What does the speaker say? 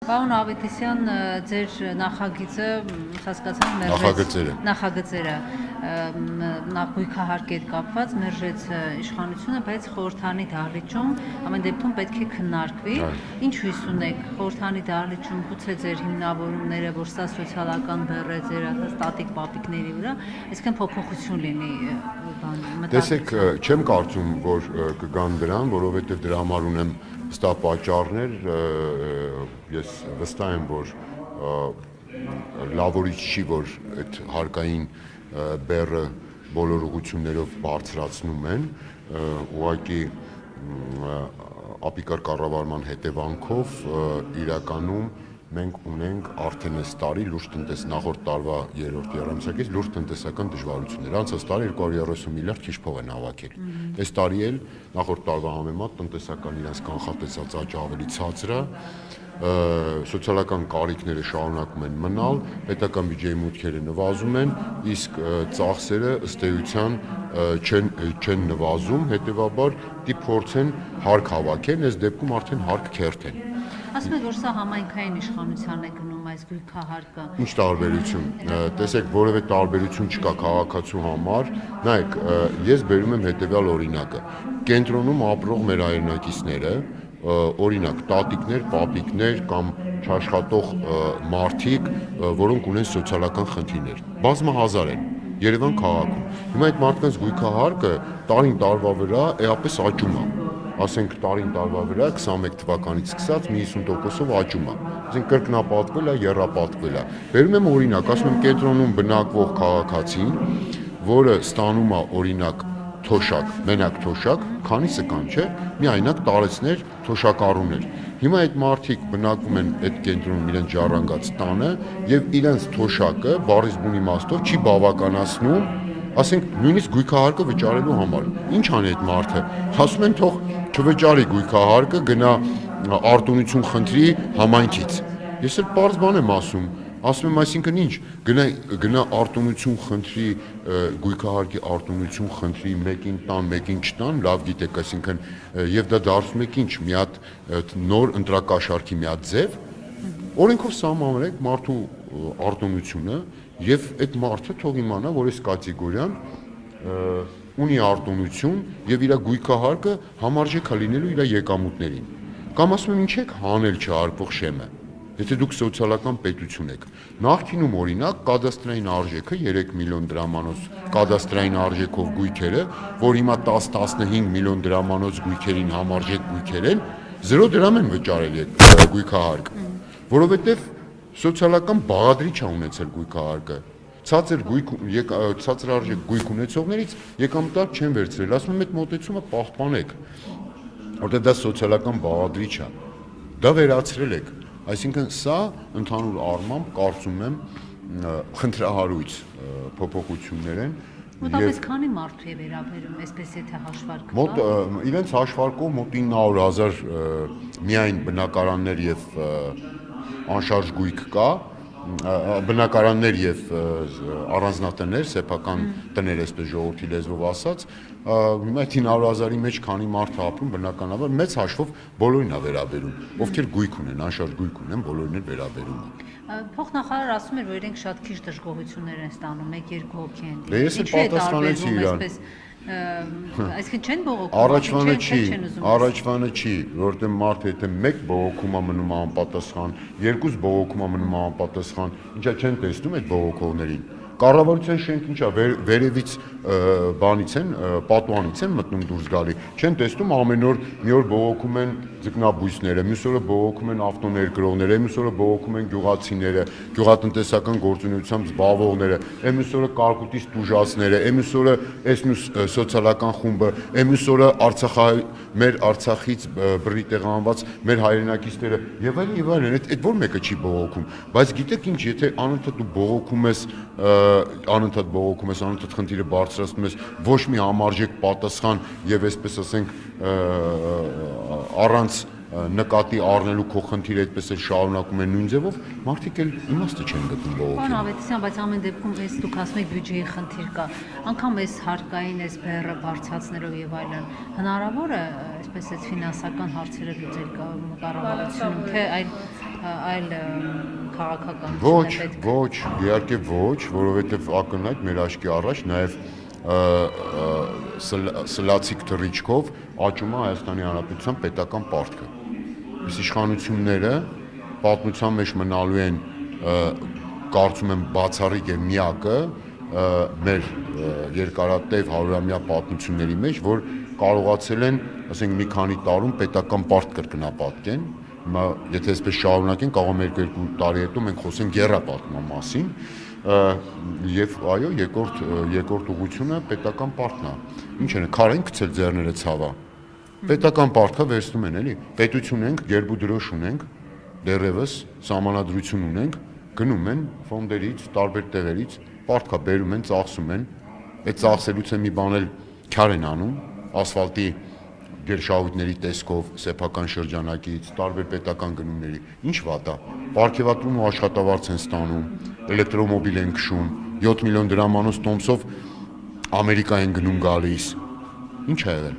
Պարոն Ավետիսյան, ձեր նախագիծը հասկացանք նախագծերը նախույքահարկի հետ կապված մերժեց իշխանությունը, բայց խորհրդանի դահլիճում ամեն դեպքում պետք է քննարկվի։ Ինչ հույս ունեք խորհրդանի դահլիճում, գուցե ձեր հիմնավորումները, որ սա սոցիալական բեռ է ձեր ստատիկ պապիկների վրա, այսինքն փոփոխություն լինի բան։ Տեսեք, չեմ կարծում, որ կգան դրան, որովհետև դրա համար ունեմ հստակ պատճառներ, ես վստահ եմ, որ լավորիչ չի, որ այդ հարկային բեռը բոլոր ուղղություններով բարձրացնում են, ուղղակի ապիկար կառավարման հետևանքով իրականում մենք ունենք արդեն այս տարի նախորդ տարվա երրորդ եռամսյակից լուրջ տնտեսական դժվարություններ։ Անցած տարի 230 միլիարդ քիչ փող են հավաքել։ Այս տարի էլ նախորդ տարվա համեմատ տնտեսական իրենց կանխատեսած աճը ավելի ցածր է, սոցիալական կարիքները շարունակում են մնալ, պետական բյուջեի մուտքերը նվազում են, իսկ ծախսերը ըստ էության չեն նվազում, հետևաբար դի փորձեն հարկ հավաքեն, այս դեպքում արդեն հարկ քերթեն։ Ասում եք, որ սա համայնքային իշխանության է գնում այս գույքահարկը։ Ինչ տարբերություն։ Տեսեք, որևէ տարբերություն չկա քաղաքացու համար։ Նայեք, ես բերում եմ հետևյալ օրինակը։ Կենտրոնում ապրող մեր հայրենակիցները, օրինակ, տատիկներ, պապիկներ կամ չաշխատող մարդիկ, որոնք ունեն սոցիալական խնդիրներ, բազմահազար են Երևան քաղաքում։ Հիմա այդ մարդկանց գույքահարկը տարին տարվա վրա էապես աճում է։ Ասենք տարին տարվա վրա 21 թվականից սկսած 50%-ով աճում է։ Ասենք կրկնապատկվել է, եռապատկվել է։ Բերում եմ օրինակ, ասում եմ կենտրոնում բնակվող քաղաքացին, որը ստանում է օրինակ թոշակ, մենակ թոշակ, քանիսը կան, չէ՞, միայնակ տարեցներ, թոշակառուներ։ Հիմա այդ մարդիկ բնակվում են այդ կենտրոնում իրենց ժառանգած տանը եւ իրենց թոշակը բառից բուն իմաստով չի բավականացնում, ասենք նույնիսկ գույքահարկը վճարելու համար։ Ինչ անի այդ մարդը։ Ասում են թող չվճարի գույքահարկը, գնա արտոնություն խնդրի համայնքից։ Ես էլ պարզ բան եմ ասում եմ, այսինքն ինչ, գնա արտոնություն խնդրի, գույքահարկի արտոնություն խնդրի, մեկին տան, մեկին չտան, լավ գիտեք, այսինքն եւ դա դարձում եք ինչ, մի հատ նոր ընտրակաշառքի մի հատ ձև, օրենքով սահմանեք մարդու արտոնությունը եւ այդ մարդը թող իմանա, որ այս կատեգորիան ունի արտոնություն եւ իր գույքահարկը համարժեք է լինելու իր եկամուտներին։ Կամ ասում եմ, ինչ եք հանել չհարկվող շեմը։ Եթե դուք սոցիալական պետություն եք, նախկինում օրինակ կադաստրային արժեքը 3 միլիոն դրամանոց կադաստրային արժեքով գույքերը, որ հիմա 10-15 միլիոն դրամանոց գույքերին համարժեք գույքեր են, 0 դրամ են վճարել գույքահարկ, որովհետև սոցիալական բաղադրիչ է ունեցել գույքահարկը։ Ցածր արժեք գույք ունեցողներից եկամուտարկ չեն վերցրել, ասում եմ այդ մոտեցումը պահպանեք, որտեղ դա սոցիալական բաղադրիչ է, դա վերացրել եք, այսինքն սա ընդհանուր առմամբ կարծում եմ խնդրահարույց փոփոխություններ են։ Մոտավորապես քանի մարդու է վերաբերում, այսպես եթե հաշվարկը։ Իրենց հաշվարկով մոտ 900,000 միայն բնակարաններ եւ անշարժ գույք կա, բնակարաններ եւ առանձնատներ, սեփական տներ, այսպես ժողովրդի լեզվով ասած, հիմա այդ 900,000-ի մեջ քանի մարդ է ապրում, բնականաբար մեծ հաշվով բոլորին է վերաբերում, ովքեր գույք ունեն, անշարժ գույք ունեն, բոլորին է վերաբերում։ Փոխնախարար ասում էր, որ իրենք շատ քիչ դժգոհություններ են ստանում, 1-2 հոգի են։ Դե ես էլ պատասխանեցի իրան։ Այսինքն չեն բողոքում։ Առաջվանը չի, որովհետև մարդը եթե մեկ բողոքում է մնում անպատասխան, երկուս բողոքում է մնում անպատասխան, ինչա չեն տեսնում այդ բողոքողներին։ Կառավարության շենք ինչա վերևից բանից են, պատուանից են մտնում դուրս գալի, չեն տեսնում ամեն օր մի օր բողոքում են ձկնաբույսները, մյուս օրը բողոքում են ավտոներկրողները, մյուս օրը բողոքում են գյուղացիները, գյուղատնտեսական գործունեությամբ զբաղվողները, մյուս օրը կարկուտից տուժածները, մյուս օրը այս մյուս սոցիալական խումբը, մյուս օրը մեր Արցախից բռի տեղանված մեր հայրենակիցները եւ այլն, այդ որ մեկը չի բողոքում, բայց գիտեք ինչ, եթե անընդհատ դու բողոքում ես անընդհատ խնդիրը բարձրացնում ես, ոչ մի համարժեք պատասխան եւ այսպես ասենք առանց նկատի առնելու քո խնդիրը այդպես էլ շարունակում են նույն ձևով, մարդիկ էլ իմաստը չեն գտնում բողոքին։ Պարոն Ավետիսյան, բայց ամեն դեպքում այս դուք ասում եք բյուջեի խնդիր կա, անգամ այս հարկային այս բեռը բարձրացնելով եւ այլն, հնարավոր է այսպես այդ ֆինանսական հարցերը լուծել կառավարությունում, թե այլ այլ քաղաքական Ոչ, իհարկե ոչ, որովհետև ակնհայտ մեր աչքի առաջ նաև սլացիկ թռիչքով աճում է Հայաստանի Հանրապետության պետական պարտքը։ Այս իշխանությունները պատմության մեջ մնալու են, կարծում եմ, բացառիկ է միակը մեր երկարատև հարյուրամյա պատմությունների մեջ, որ կարողացել են, ասենք, մի քանի տարում պետական պարտ կրկնապատկեն։ Հիմա եթե այսպես շարունակենք, կարող է 1-2 տարի հետո մենք խոսենք եռապատման մասին, եւ այո, երկրորդ ուղղությունը պետական պարտն է։ Ինչ են, քարային գցել ձեռները ցավա։ Պետական պարտքը վերցնում են, էլի։ Պետություն ենք, գերբ ու դրոշ ունենք, դեռևս սահմանադրություն ունենք, գնում են ֆոնդերից, տարբեր տեղերից, պարտքա բերում են, ծախսում են, այդ ծախսելուց է մի բան էլ քար են անում, ասֆալտի գերշահույթների տեսքով, սեփական շրջանակից, տարբեր պետական գնումների, ինչ վատ է։ Պարգևատրում ու աշխատավարձ են ստանում, էլեկտրոմոբիլ են քշում, 7 միլիոն դրամանոց տոմսով Ամերիկա են գնում գալիս։ Ինչ է եղել։